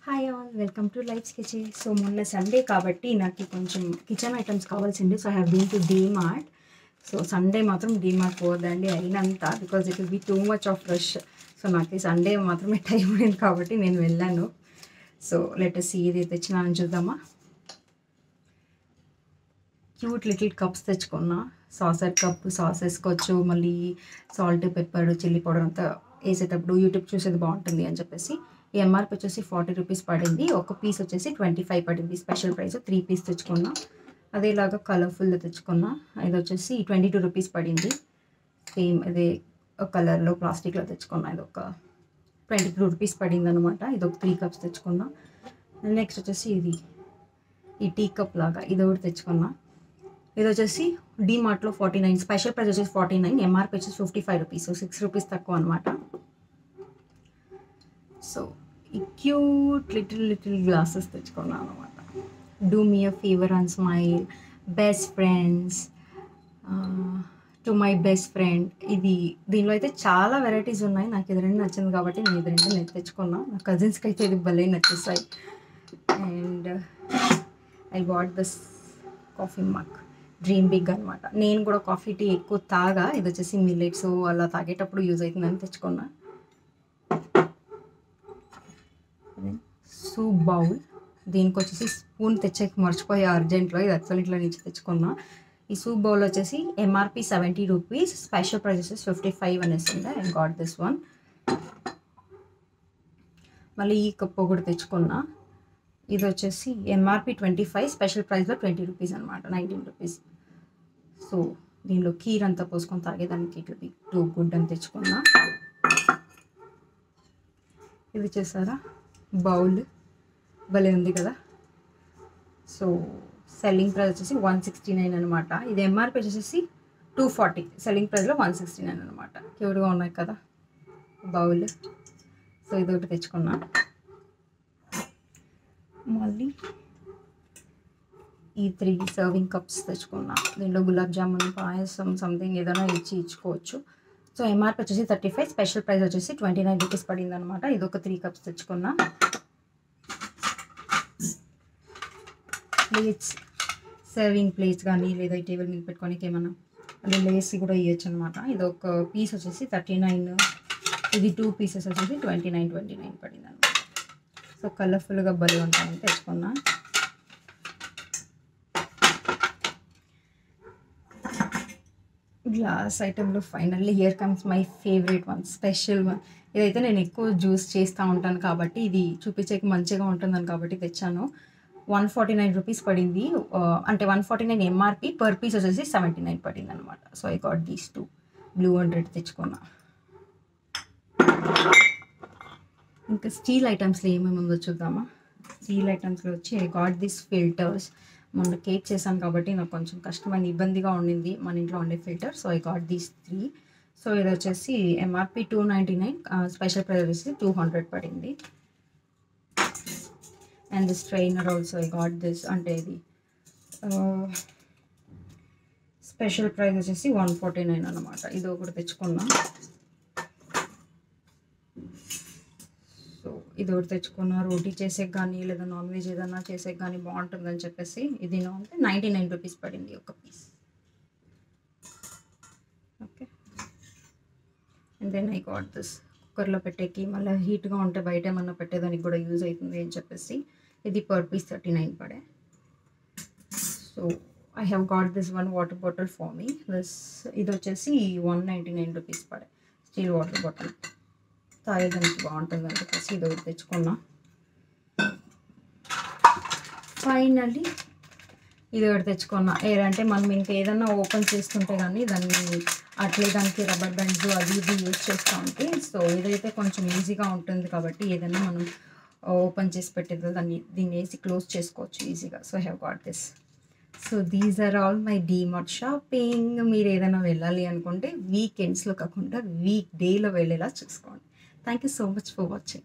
Hi all welcome to life sketch. So మొన్న Sunday కాబట్టి నాకు కొంచెం కిచెన్ ఐటమ్స్ కావాల్సింది. So I have been to DMart. So Sunday మాత్రం డీమార్ట్ పోదండి అయినంత, because it will be too much of rush. So నాకు ఈ సండే మాత్రమే టైం ఉండేది కాబట్టి నేను వెళ్ళాను. సో లెటస్ ఇది తెచ్చినాను చూద్దామా. క్యూట్ లిటిల్ కప్స్ తెచ్చుకున్నా. సాసర్ కప్, సాస్ వేసుకోవచ్చు, మళ్ళీ సాల్ట్, పెప్పర్, చిల్లీ పౌడర్ అంతా వేసేటప్పుడు యూట్యూబ్ చూసేది బాగుంటుంది అని చెప్పేసి. ఈ ఎంఆర్పి వచ్చేసి 40 రూపీస్ పడింది. ఒక పీస్ వచ్చేసి 25 పడింది. స్పెషల్ ప్రైస్ 3 పీస్ తెచ్చుకున్నా. అదేలాగా కలర్ఫుల్ తెచ్చుకున్నా. ఇది వచ్చేసి 22 రూపీస్ పడింది. సేమ్ ఇదే కలర్లో ప్లాస్టిక్లో తెచ్చుకున్నా. ఇది ఒక 22 రూపీస్ పడింది అనమాట. ఇది ఒక 3 కప్స్ తెచ్చుకున్నా. నెక్స్ట్ వచ్చేసి ఇది ఈ టీ కప్ లాగా ఇది ఒకటి తెచ్చుకున్నా. ఇది వచ్చేసి డీమార్ట్లో 49, స్పెషల్ ప్రైస్ వచ్చేసి 49, ఎంఆర్పి వచ్చేసి 55 రూపీస్, 6 రూపీస్ తక్కువ అనమాట. సో ఈ క్యూట్ లిటిల్ గ్లాసెస్ తెచ్చుకున్నాను అనమాట. Do me a favour and smile, best friends, to my best friend. దీనిలో అయితే చాలా వెరైటీస్ ఉన్నాయి. నాకు ఇది రెండు నచ్చింది కాబట్టి నేను ఇది రెండు నేను తెచ్చుకున్నా. నా కజిన్స్కి అయితే ఇది భలే నచ్చేస్తాయి. And I what this coffee mug, dream big అనమాట. నేను కూడా కాఫీ టీ ఎక్కువ తాగా. ఇది వచ్చేసి మిల్లెట్స్ అలా తాగేటప్పుడు యూజ్ అవుతుందని తెచ్చుకున్నా. సూప్ బౌల్, దీనికి వచ్చేసి స్పూన్ తెచ్చేకి మర్చిపోయే అర్జెంట్లో. ఇది యాక్చువల్ ఇట్లా నుంచి తెచ్చుకున్నా. ఈ సూప్ బౌల్ వచ్చేసి ఎంఆర్పి 70 రూపీస్, స్పెషల్ ప్రైస్ వచ్చేసి 55 అనేసింది. I got this one. మళ్ళీ ఈ కప్పు ఒకటి తెచ్చుకున్నా. ఇది వచ్చేసి ఎంఆర్పి 25, స్పెషల్ ప్రైస్లో 20 రూపీస్ అనమాట, 19 రూపీస్. సో దీనిలో కీర్ అంతా పోసుకొని తాగేదానికి ఇట్ బి టూ గుడ్ అని తెచ్చుకున్నా. ఇది చేసారా బౌల్, భలే ఉంది కదా. సో సెల్లింగ్ ప్రైస్ వచ్చేసి 169 అనమాట. ఇది ఎంఆర్పి వచ్చేసి 240, సెల్లింగ్ ప్రైస్లో 169 అనమాట. క్యూట్గా ఉన్నాయి కదా బౌల్. సో ఇది ఒకటి తెచ్చుకున్నా. మళ్ళీ ఈ 3 సర్వింగ్ కప్స్ తెచ్చుకున్నా. దీంట్లో గులాబ్ జామున్, పాయసం, సంథింగ్ ఏదైనా ఇచ్చుకోవచ్చు. సో ఎంఆర్పి వచ్చేసి 35, స్పెషల్ ప్రైస్ వచ్చేసి 29 రూపీస్ పడింది అనమాట. ఇది ఒక 3 కప్స్ తెచ్చుకున్నా. ప్లేట్స్, సర్వింగ్ ప్లేట్స్ కానీ లేదా టేబుల్ మీద పెట్టుకోనికి ఏమన్నా అది లేసి కూడా ఇవ్వచ్చు అనమాట. ఇది ఒక పీస్ వచ్చేసి 39, ఇది 2 పీసెస్ వచ్చేసి 29 పడింది అనమాట. సో కలర్ఫుల్గా భలే ఉంటాయని తెచ్చుకున్నా. గ్లాస్ ఐటెంలో finally here comes my favourite one, special one. ఇదైతే నేను ఎక్కువ జ్యూస్ చేస్తూ ఉంటాను కాబట్టి ఇది చూపించేకి మంచిగా ఉంటుందని కాబట్టి తెచ్చాను. 149 రూపీస్ పడింది. అంటే 149 ఎంఆర్పి, పర్ పీస్ వచ్చేసి 79 పడింది అనమాట. So I got these 2, blue and red తెచ్చుకున్నా. ఇంకా స్టీల్ ఐటమ్స్లో ఏమేమి ఉందో చూద్దామా. స్టీల్ ఐటమ్స్లో వచ్చి ఐ గాట్ దిస్ ఫిల్టర్స్. మొన్న కేక్ చేశాను కాబట్టి నాకు కొంచెం కష్టమైన ఇబ్బందిగా ఉండింది మన ఇంట్లో ఉండే filter. So I got these 3. So ఇది వచ్చేసి ఎంఆర్పి 299, స్పెషల్ ప్రైస్ వచ్చేసి 200 పడింది. And this trainer also I got this, అంటే ఇది స్పెషల్ ప్రైస్ వచ్చేసి 149 అనమాట. ఇది ఒకటి తెచ్చుకున్నా. సో ఇది ఒకటి తెచ్చుకున్నా. రోటీ చేసేకి కానీ లేదా నాన్ వెజ్ ఏదైనా చేసేకి కానీ బాగుంటుందని చెప్పేసి ఇది అంటే 99 రూపీస్ పడింది ఒక piece. Okay. And then I got this, కుక్కర్లో పెట్టేకి మళ్ళీ హీట్గా ఉంటే బయట ఏమన్నా పెట్టేదానికి కూడా యూజ్ అవుతుంది అని చెప్పేసి ఇది పర్ పీస్ 39 పడే. So I have got this one water bottle for me. ఇది వచ్చేసి 199 రూపీస్ పడే, స్టీల్ వాటర్ బాటిల్, తాగేదానికి బాగుంటుంది అని చెప్పేసి ఇది ఒకటి తెచ్చుకున్నా. ఫైనల్లీ ఇది ఒకటి తెచ్చుకున్నా. ఏదంటే మనం ఇంకా ఏదన్నా ఓపెన్ చేస్తుంటే కానీ దాన్ని అట్లే దానికి రబ్బర్ బ్యాండ్స్ అది ఇది యూజ్ చేస్తూ ఉంటే, సో ఇదైతే కొంచెం ఈజీగా ఉంటుంది కాబట్టి ఏదైనా మనం ఓపెన్ చేసి పెట్టేది దీన్ని వేసి క్లోజ్ చేసుకోవచ్చు ఈజీగా. So I have got this. So these are all my DMart shopping. మీరు ఏదైనా వెళ్ళాలి అనుకుంటే వీకెండ్స్లో కాకుండా వీక్ డేలో వెళ్ళేలా చూసుకోండి. Thank you so much for watching.